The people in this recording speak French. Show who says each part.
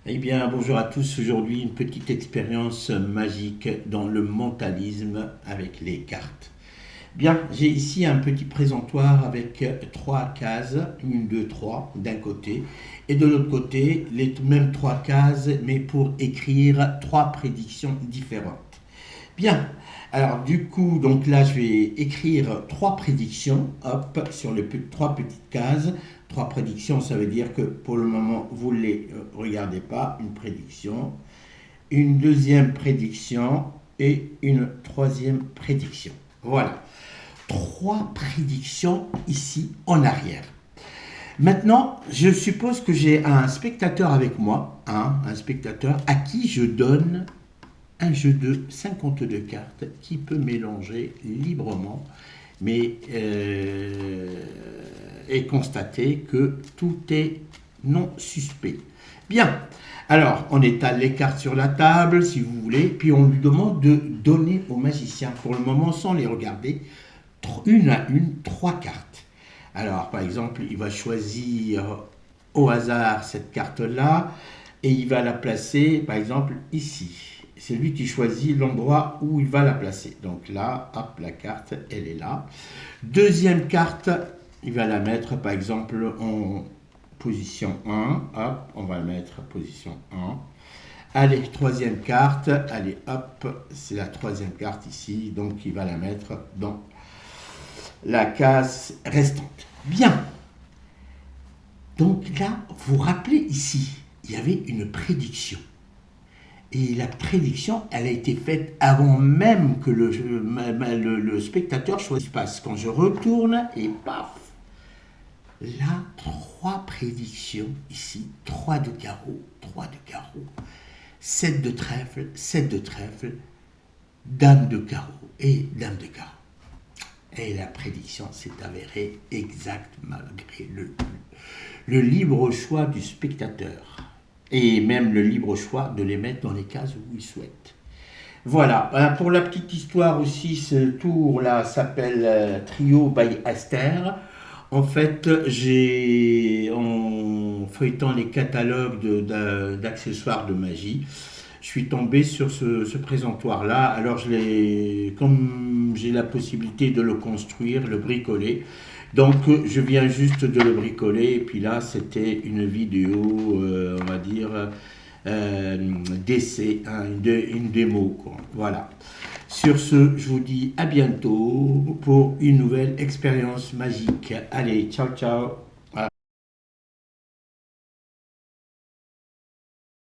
Speaker 1: Eh bien, bonjour à tous. Aujourd'hui, une petite expérience magique dans le mentalisme avec les cartes. Bien, j'ai ici un petit présentoir avec trois cases, une, deux, trois d'un côté, et de l'autre côté, les mêmes trois cases, mais pour écrire trois prédictions différentes. Bien, alors du coup, donc là, je vais écrire trois prédictions, hop, sur les trois petites cases. Trois prédictions, ça veut dire que pour le moment, vous ne les regardez pas. Une prédiction, une deuxième prédiction et une troisième prédiction. Voilà, trois prédictions ici en arrière. Maintenant, je suppose que j'ai un spectateur avec moi, un spectateur à qui je donne un jeu de 52 cartes qui peut mélanger librement, mais et constater que tout est non suspect. Bien, alors on étale les cartes sur la table si vous voulez, puis on lui demande de donner au magicien, pour le moment sans les regarder, une à une, trois cartes. Alors par exemple, il va choisir au hasard cette carte-là et il va la placer par exemple ici. C'est lui qui choisit l'endroit où il va la placer. Donc là, hop, la carte, elle est là. Deuxième carte, il va la mettre par exemple en position 1. Hop, on va la mettre en position 1. Allez, troisième carte. Allez, hop, c'est la troisième carte ici. Donc il va la mettre dans la case restante. Bien. Donc là, vous vous rappelez ici, il y avait une prédiction. Et la prédiction, elle a été faite avant même que le spectateur choisisse. Quand je retourne, et paf, là, trois prédictions ici, 3 de carreau, 3 de carreau, 7 de trèfle, dame de carreau et dame de carreau. Et la prédiction s'est avérée exacte malgré le libre choix du spectateur. Et même le libre choix de les mettre dans les cases où il souhaite. Voilà, pour la petite histoire aussi, ce tour-là s'appelle Trio by Esther. En fait, en feuilletant les catalogues d'accessoires de magie, je suis tombé sur ce présentoir-là. Alors, comme j'ai la possibilité de le construire, le bricoler, donc je viens juste de le bricoler. Et puis là, c'était une vidéo, on va dire, d'essai, hein, une démo, quoi. Voilà. Sur ce, je vous dis à bientôt pour une nouvelle expérience magique. Allez, ciao, ciao.